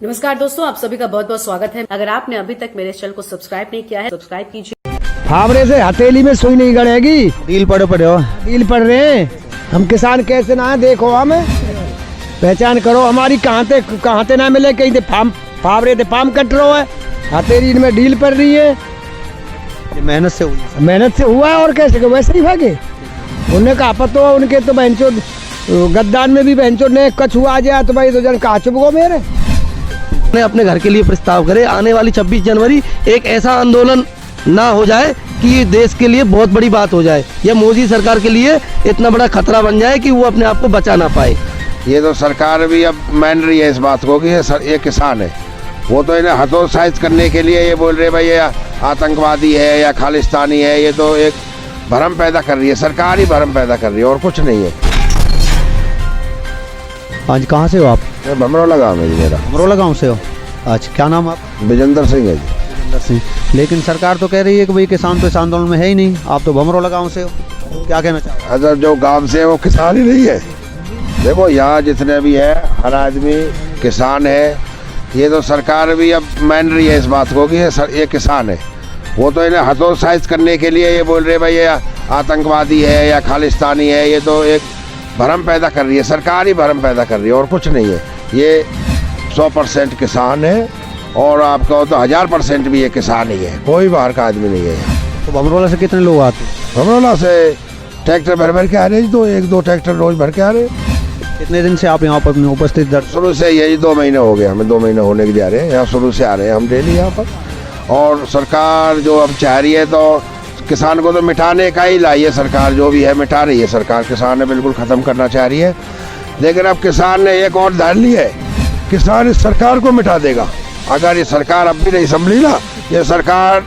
नमस्कार दोस्तों, आप सभी का बहुत बहुत स्वागत है। अगर आपने अभी तक मेरे चैनल को सब्सक्राइब नहीं किया है, सब्सक्राइब कीजिए। फावरे से हथेली में सुई नहीं गड़ेगी। डील पड़े हो, डील पड़ रहे हैं। हम किसान कैसे ना है, देखो हमें पहचान करो हमारी। कहाँ ते ना मिले, कहीं फावरे थे फार्म कट रहा है, हथेली में डील पड़ रही है। मेहनत से हुआ है और कैसे के वैसे ही भागे। उन्हें कहा पता उनके तो बहनचो गद्दान में भी बहनचो ने कछुआ आ जाए तो भाई तो जन कहा चुप गो मेरे। अपने घर के लिए प्रस्ताव करे, आने वाली 26 जनवरी एक ऐसा आंदोलन ना हो जाए कि ये देश के लिए बहुत बड़ी बात हो जाए, या मोदी सरकार के लिए इतना बड़ा खतरा बन जाए कि वो अपने आप को बचा ना पाए। ये तो सरकार भी अब मान रही है इस बात को कि ये किसान है। वो तो इन्हें हतोत्साहित करने के लिए ये बोल रहे भाई ये आतंकवादी है या खालिस्तानी है। ये तो एक भ्रम पैदा कर रही है, सरकार ही भ्रम पैदा कर रही है और कुछ नहीं है। आज कहाँ से हो आप? भमरौला गाँव है जी मेरा। भमरौला गाँव से हो? अच्छा, क्या नाम आप? विजेंद्र सिंह है जी। विजेंद्र सिंह। लेकिन सरकार तो कह रही है कि भाई किसान तो इस आंदोलन में है ही नहीं। आप तो भमरौला गाँव से हो, क्या कहना चाहते? अच्छा, जो गाँव से है वो किसान ही नहीं है। देखो यहाँ जितने भी है हर आदमी किसान है। ये तो सरकार भी अब मान रही है इस बात को कि ये किसान है। वो तो इन्हें हतोत्साहित करने के लिए ये बोल रहे भाई ये आतंकवादी है या खालिस्तानी है। ये तो एक भ्रम पैदा कर रही है, सरकार ही भ्रम पैदा कर रही है और कुछ नहीं है। ये 100% किसान है और आपका तो 1000% भी ये किसान ही है, कोई बाहर का आदमी नहीं है। तो भमरौला से कितने लोग आते हैं? भमरौला से ट्रैक्टर भर के आ रहे हैं, तो 1-2 ट्रैक्टर रोज भर के आ रहे हैं। कितने दिन से आप यहाँ पर अपनी उपस्थित? शुरू से यही 2 महीने हो गए, हमें 2 महीने होने के लिए आ रहे हैं। यहाँ शुरू से आ रहे हैं हम डेली यहाँ पर। और सरकार जो अब चाह रही है तो किसान को तो मिटाने का ही लाई है सरकार, जो भी है मिटा रही है सरकार। किसान ने बिल्कुल ख़त्म करना चाह रही है, लेकिन अब किसान ने एक और धार ली है, किसान इस सरकार को मिटा देगा। अगर ये सरकार अब भी नहीं संभली ना, ये सरकार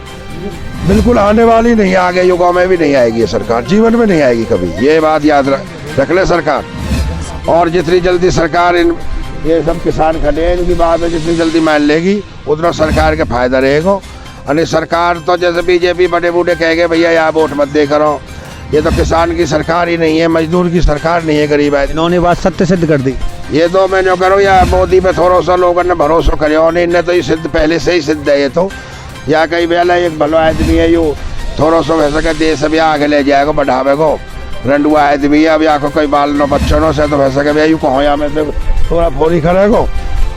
बिल्कुल आने वाली नहीं है, आगे युगों में भी नहीं आएगी ये सरकार, जीवन में नहीं आएगी कभी। ये बात याद रख ले सरकार। और जितनी जल्दी सरकार ये सब किसान खड़े हैं, इनकी बात में जितनी जल्दी मान लेगी उतना सरकार के फायदा रहेगा। और सरकार तो जैसे बीजेपी बड़े बूढ़े कह गए भैया यहाँ वोट मत दे करो, ये तो किसान की सरकार ही नहीं है, मजदूर की सरकार नहीं है, गरीब है। इन्होंने बात सत्य सिद्ध कर दी। ये तो मैं जो करो या मोदी पे थोड़ा सा लोगों ने भरोसा करो नहीं, इन्हें तो ये सिद्ध पहले से ही सिद्ध है। ये तो या कई बेला एक भलो आदमी है, यू थोड़ा सा वैसा का देश अब आगे ले जाएगा बढ़ावे को। रंडुआ आदमी है, अब यहाँ को कोई बाल नो बच्चों से तो वैसा का भैया यू कहो यहाँ में तो थोड़ा फोरी करेगा।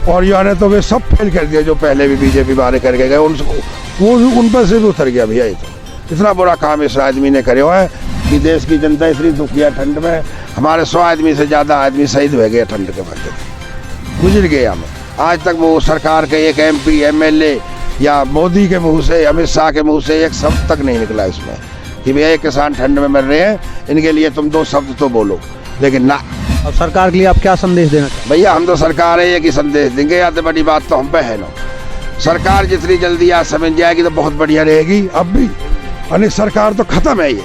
और यहाँ ने तो वे सब फेल कर दिया जो पहले भी बीजेपी बारे करके गए, उन पर से भी उतर गया भैया। ये तो इतना बुरा काम इस आदमी ने करे हुआ है कि देश की जनता इतनी दुखी है ठंड में। हमारे 100 आदमी से ज़्यादा आदमी शहीद हो गए ठंड के वक्त, गुजर गए हमें। आज तक वो सरकार के एक MP MLA या मोदी के मुंह से, अमित शाह के मुंह से एक शब्द तक नहीं निकला इसमें कि भैया ये किसान ठंड में मर रहे हैं, इनके लिए तुम 2 शब्द तो बोलो। लेकिन ना, अब सरकार के लिए आप क्या संदेश देना चाहते? भैया हम तो सरकार है एक ही संदेश देंगे, या तो बड़ी बात तो हम पे है ना। सरकार जितनी जल्दी आज समझ जाएगी तो बहुत बढ़िया रहेगी। अब भी अनेक सरकार तो खत्म है, ये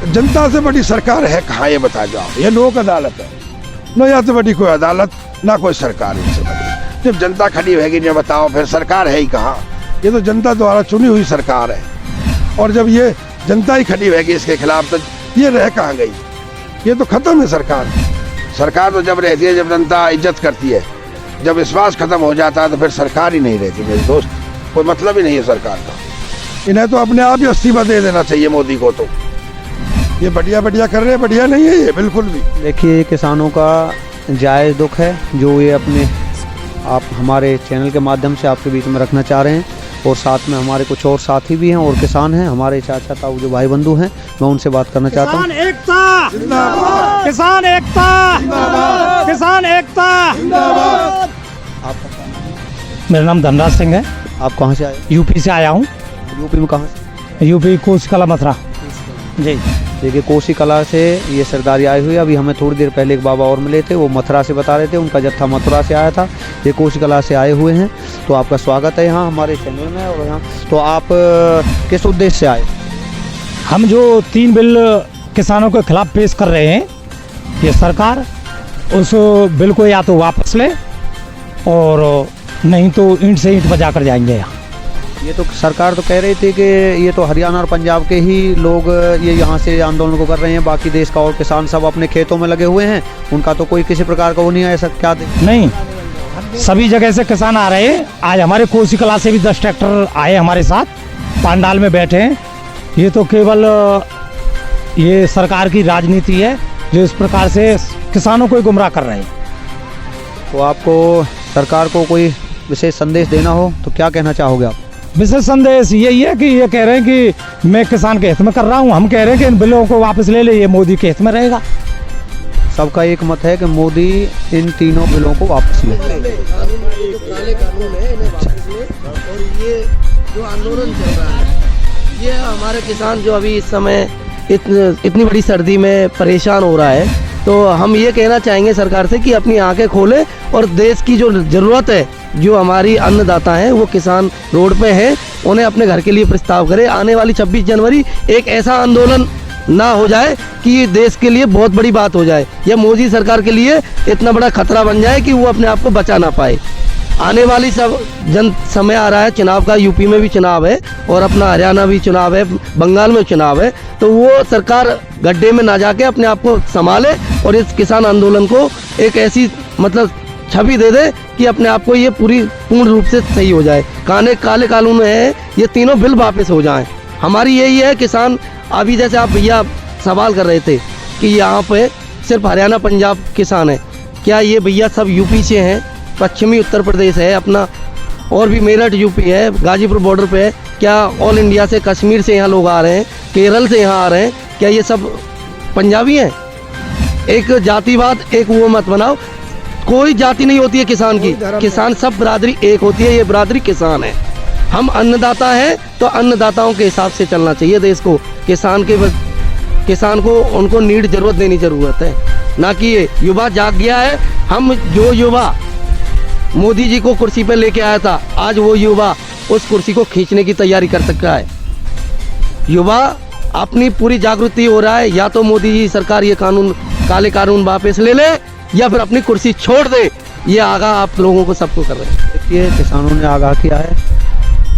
जनता से बड़ी सरकार है कहाँ, ये बता जाओ। ये लोक अदालत है ना, या तो बड़ी कोई अदालत ना कोई सरकार इनसे बड़ी। जब जनता खड़ी रहेगी ना, बताओ फिर सरकार है ही कहाँ। ये तो जनता द्वारा चुनी हुई सरकार है, और जब ये जनता ही खड़ी रहेगी इसके खिलाफ तो ये रह कहाँ गई। ये तो खत्म है सरकार। सरकार तो जब रहती है जब जनता इज्जत करती है, जब विश्वास खत्म हो जाता है तो फिर सरकार ही नहीं रहती मेरे दोस्त, कोई मतलब ही नहीं है सरकार का। इन्हें तो अपने आप ही इस्तीफा दे देना चाहिए मोदी को। तो ये बढ़िया कर रहे हैं, बढ़िया नहीं है ये बिल्कुल भी। देखिए, किसानों का जायज़ दुख है जो ये अपने आप हमारे चैनल के माध्यम से आपके बीच में रखना चाह रहे हैं। और साथ में हमारे कुछ और साथी भी हैं और किसान हैं, हमारे चाचा ताऊ जो भाई बंधु हैं, मैं उनसे बात करना चाहता हूँ। किसान एकता जिंदाबाद, किसान एकता जिंदाबाद, किसान एकता जिंदाबाद। मेरा नाम धनराज सिंह है। आप कहाँ से आए? यूपी से आया हूँ। यूपी में कहाँ से? यूपी कोसी कला मथुरा जी। देखिए, कोसी कला से ये सरदारी आए हुए। अभी हमें थोड़ी देर पहले एक बाबा और मिले थे, वो मथुरा से बता रहे थे, उनका जत्था मथुरा से आया था। ये कोसी कला से आए हुए हैं, तो आपका स्वागत है यहाँ हमारे चैनल में। और यहाँ तो आप किस उद्देश्य से आए? हम जो 3 बिल किसानों के खिलाफ पेश कर रहे हैं, ये सरकार उस बिल को या तो वापस ले और नहीं तो ईंट से ईंट बजा कर जाएंगे यहाँ। ये तो सरकार तो कह रही थी कि ये तो हरियाणा और पंजाब के ही लोग ये यहाँ से आंदोलन को कर रहे हैं, बाकी देश का और किसान सब अपने खेतों में लगे हुए हैं, उनका तो कोई किसी प्रकार का वो नहीं है, ऐसा क्या? नहीं, सभी जगह से किसान आ रहे हैं। आज हमारे कोसी कला से भी 10 ट्रैक्टर आए हमारे साथ, पंडाल में बैठे हैं। ये तो केवल ये सरकार की राजनीति है जो इस प्रकार से किसानों को ही गुमराह कर रहे हैं। तो आपको सरकार को कोई विशेष संदेश देना हो तो क्या कहना चाहोगे आप? विशेष संदेश यही है कि ये कह रहे हैं कि मैं किसान के हित में कर रहा हूँ, हम कह रहे हैं कि इन बिलों को वापस ले ले, ये मोदी के हित में रहेगा। सबका एक मत है कि मोदी इन तीनों बिलों को वापस ले। काले कानून है, इन्हें वापस ले। और ये जो आंदोलन चल रहा है, ये हमारे किसान जो अभी इस समय इतनी बड़ी सर्दी में परेशान हो रहा है, तो हम ये कहना चाहेंगे सरकार से कि अपनी आंखें खोले और देश की जो ज़रूरत है, जो हमारी अन्नदाता हैं वो किसान रोड पे हैं, उन्हें अपने घर के लिए प्रस्ताव करे। आने वाली 26 जनवरी एक ऐसा आंदोलन ना हो जाए कि ये देश के लिए बहुत बड़ी बात हो जाए, या मोदी सरकार के लिए इतना बड़ा खतरा बन जाए कि वो अपने आप को बचा ना पाए। आने वाली सब समय आ रहा है चुनाव का, यूपी में भी चुनाव है और अपना हरियाणा भी चुनाव है, बंगाल में चुनाव है, तो वो सरकार गड्ढे में ना जाके अपने आप को संभाले और इस किसान आंदोलन को एक ऐसी मतलब छवि दे दे कि अपने आप को ये पूर्ण रूप से सही हो जाए। काले कानून में है, ये तीनों बिल वापस हो जाएं। हमारी यही है किसान। अभी जैसे आप भैया सवाल कर रहे थे कि यहाँ पे सिर्फ हरियाणा पंजाब किसान है, क्या ये भैया सब यूपी से हैं? पश्चिमी उत्तर प्रदेश है अपना, और भी मेरठ यूपी है, गाजीपुर बॉर्डर पे है। क्या ऑल इंडिया से, कश्मीर से यहाँ लोग आ रहे हैं, केरल से यहाँ आ रहे हैं? क्या ये सब पंजाबी हैं? एक जातिवाद, एक वो मत बनाओ। कोई जाति नहीं होती है किसान की, किसान सब बरादरी एक होती है, ये बरादरी किसान है। हम अन्नदाता हैं तो अन्नदाताओं के हिसाब से चलना चाहिए देश को। किसान को उनको नीड जरूरत देनी जरूरत है, ना कि ये युवा जाग गया है। हम जो युवा मोदी जी को कुर्सी पर लेके आया था, आज वो युवा उस कुर्सी को खींचने की तैयारी कर सकता है। युवा अपनी पूरी जागृति हो रहा है, या तो मोदी जी सरकार ये काले कानून वापस ले ले या फिर अपनी कुर्सी छोड़ दे। ये आगाह आप लोगों को सबको कर रहे हैं। देखिए, किसानों ने आगाह किया है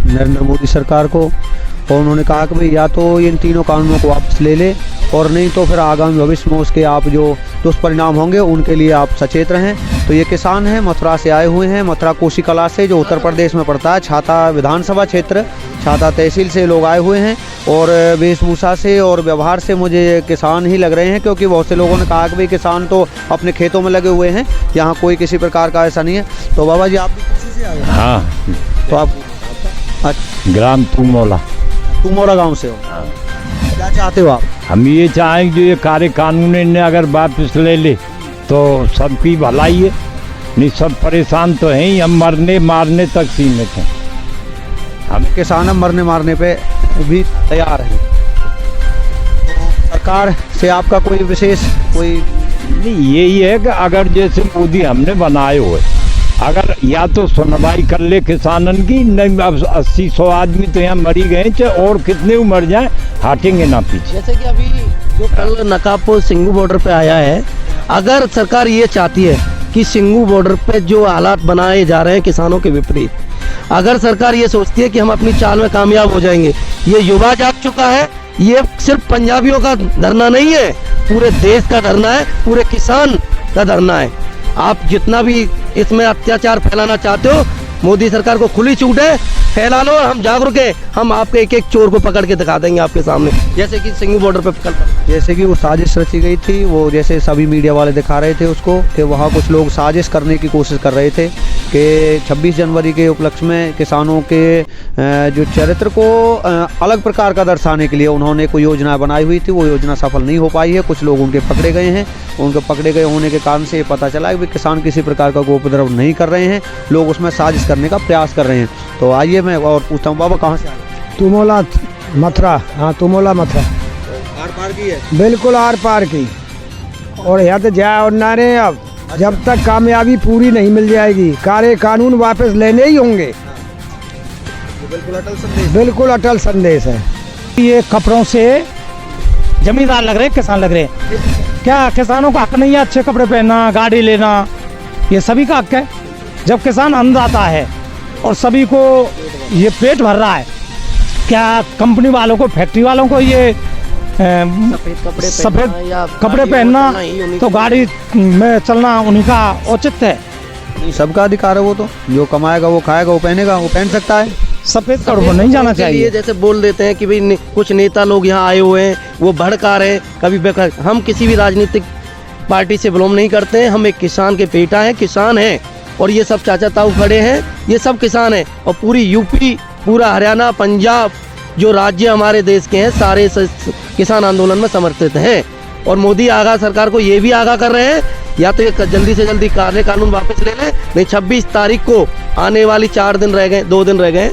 नरेंद्र मोदी सरकार को, और उन्होंने कहा कि भाई या तो इन तीनों कानूनों को वापस ले ले, और नहीं तो फिर आगामी भविष्य में उसके आप जो दुष्परिणाम होंगे उनके लिए आप सचेत रहें। तो ये किसान हैं, मथुरा से आए हुए हैं, मथुरा कोसी कला से, जो उत्तर प्रदेश में पड़ता है, छाता विधानसभा क्षेत्र, छाता तहसील से लोग आए हुए हैं। और वेशभूषा से और व्यवहार से मुझे किसान ही लग रहे हैं, क्योंकि बहुत से लोगों ने कहा कि भाई किसान तो अपने खेतों में लगे हुए हैं, यहाँ कोई किसी प्रकार का ऐसा नहीं है। तो बाबा जी, आप भी कोसी से आए हैं? हाँ, तो आप ग्राम तुमोला गांव से हो? क्या चाहते हो आप? हम ये चाहेंगे जो ये काले कानून इन्हें अगर वापस ले ले तो सबकी भलाई है। नहीं, सब परेशान तो हैं ही, हम मरने मारने तक सीमित हैं। हम किसान हम मरने मारने पे भी तैयार हैं। तो सरकार से आपका कोई विशेष कोई नहीं, यही है कि अगर जैसे मोदी हमने बनाए हुए, अगर या तो सुनवाई कर ले किसानन की, नहीं अब 80-100 आदमी तो यहाँ मरी गए, चाहे और कितने मर जाए, हटेंगे ना पीछे। जैसे कि अभी जो कल नकाबपोश सिंगू बॉर्डर पे आया है, अगर सरकार ये चाहती है कि सिंगू बॉर्डर पे जो हालात बनाए जा रहे हैं किसानों के विपरीत, अगर सरकार ये सोचती है कि हम अपनी चाल में कामयाब हो जाएंगे, ये युवा जाग चुका है। ये सिर्फ पंजाबियों का धरना नहीं है, पूरे देश का धरना है, पूरे किसान का धरना है। आप जितना भी इसमें अत्याचार फैलाना चाहते हो, मोदी सरकार को खुली छूट है, फैला लो। हम जागरूक हैं, हम आपके एक एक चोर को पकड़ के दिखा देंगे आपके सामने, जैसे कि सिंगू बॉर्डर पे कल जैसे कि वो साजिश रची गई थी, वो जैसे सभी मीडिया वाले दिखा रहे थे उसको, कि वहाँ कुछ लोग साजिश करने की कोशिश कर रहे थे कि 26 जनवरी के उपलक्ष्य में किसानों के जो चरित्र को अलग प्रकार का दर्शाने के लिए उन्होंने कोई योजना बनाई हुई थी। वो योजना सफल नहीं हो पाई है, कुछ लोग उनके पकड़े गए हैं। उनके पकड़े गए होने के कारण से ये पता चला कि किसान किसी प्रकार का गोपद्रव नहीं कर रहे हैं, लोग उसमें साजिश करने का प्रयास कर रहे हैं। तो आइए मैं और पूछता हूँ, बाबा कहाँ से आए? तुमोला मथुरा। हाँ, तुमोला मथुरा आर पार की है? बिल्कुल आर पार की। और यहाँ तो जाए और ना रहे, अब जब तक कामयाबी पूरी नहीं मिल जाएगी, काले कानून वापस लेने ही होंगे। बिल्कुल अटल संदेश। बिल्कुल अटल संदेश है। ये कपड़ों से जमींदार लग रहे हैं, किसान लग रहे हैं। क्या किसानों का हक नहीं है अच्छे कपड़े पहनना, गाड़ी लेना? ये सभी का हक है। जब किसान अन्नदाता है और सभी को ये पेट भर रहा है, क्या कंपनी वालों को, फैक्ट्री वालों को ये सफेद कपड़े पहनना तो गाड़ी में चलना उन्हीं का औचित्य है? नहीं, सबका अधिकार है वो तो, जो कमाएगा वो खाएगा, वो पहनेगा, वो पहन सकता है। सफेद कपड़ों को नहीं जाना के लिए चाहिए। जैसे बोल देते हैं कि भाई कुछ नेता लोग यहाँ आए हुए हैं, वो भड़का रहे हैं, कभी बेकार। हम किसी भी राजनीतिक पार्टी से बिलोंग नहीं करते हैं, हम एक किसान के बेटा हैं, किसान हैं। और ये सब चाचा ताऊ खड़े हैं, ये सब किसान हैं। और पूरी यूपी, पूरा हरियाणा, पंजाब, जो राज्य हमारे देश के हैं, सारे किसान आंदोलन में समर्थित हैं। और मोदी आगाह सरकार को ये भी आगाह कर रहे हैं, या तो ये जल्दी से जल्दी कानून वापस ले लें, नहीं 26 तारीख को आने वाली 4 दिन रह गए, 2 दिन रह गए,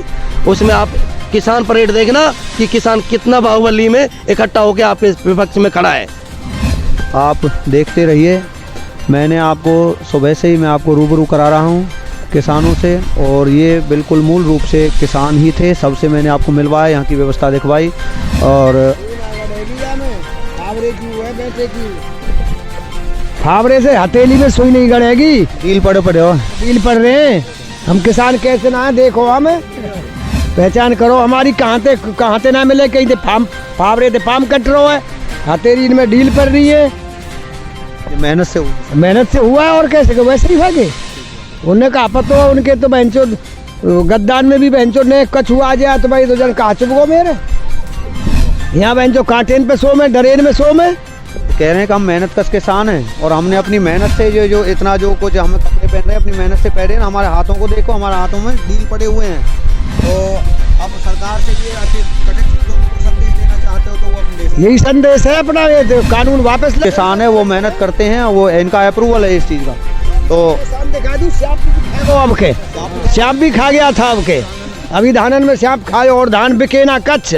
उसमें आप किसान परेड देखना कि किसान कितना बाहुबली में इकट्ठा होकर आपके विपक्ष में खड़ा है। आप देखते रहिए, मैंने आपको सुबह से ही मैं आपको रूबरू करा रहा हूँ किसानों से, और ये बिल्कुल मूल रूप से किसान ही थे। सबसे मैंने आपको मिलवाया, यहाँ की व्यवस्था दिखवाई। और फावड़े से हथेली में सुई नहीं गड़ेगी। डील पड़े पड़े हो, डील पड़ रहे हैं, हम किसान कैसे ना है देखो, हमें पहचान करो हमारी। कहाँ ते ना मिले, कहीं फावड़े थे फार्म कट रहा है, हथेली में डील पड़ रही है। मेहनत से मेहनत से हुआ है, और कैसे वैसे ही भागे। उन्हें कहा पतो उनके तो बहनचो गद्दान में भी बहनचो ने कछुआ आ जाए तो भाई 2 जन कहा चुप गो मेरे। यहाँ बहनचो कांटेन पे सो में, डरेन में सो में। कह रहे हैं कि हम मेहनत कश किसान हैं, और हमने अपनी मेहनत से जो इतना जो कुछ हमें कपड़े पहन रहे हैं, अपनी मेहनत से पहने हैं। हमारे हाथों को देखो, हमारे हाथों में डील पड़े हुए हैं। तो अब सरकार से ये अच्छे कड़क चीजों को संदेश देना चाहते हो तो वो अपने देश यही संदेश है अपना, ये कानून वापस ले। किसान है, वो मेहनत करते हैं, वो इनका अप्रूवल है इस चीज़ का। तो दिखा दूं, सांप भी खा गया था अब के, अभी धानन में सांप खाए और धान बिके ना कच्छ।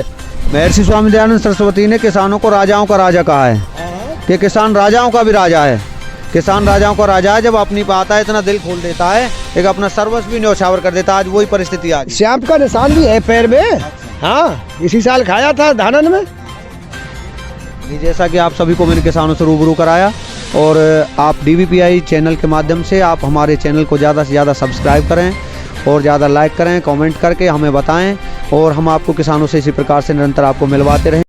महर्षि स्वामी दयानंद सरस्वती ने किसानों को राजाओं का राजा कहा है, कि किसान राजाओं का भी राजा है। किसान राजाओं का राजा है, जब अपनी बात है इतना दिल खोल देता है, एक अपना सर्वस्व भी न्यौछावर कर देता है। आज वही परिस्थिति आ गई। सांप का निशान भी है पैर में, हाँ इसी साल खाया था धानन में। जैसा कि आप सभी को मैंने किसानों से रूबरू कराया, और आप DVPI चैनल के माध्यम से आप हमारे चैनल को ज़्यादा से ज़्यादा सब्सक्राइब करें, और ज़्यादा लाइक करें, कमेंट करके हमें बताएं, और हम आपको किसानों से इसी प्रकार से निरंतर आपको मिलवाते रहें।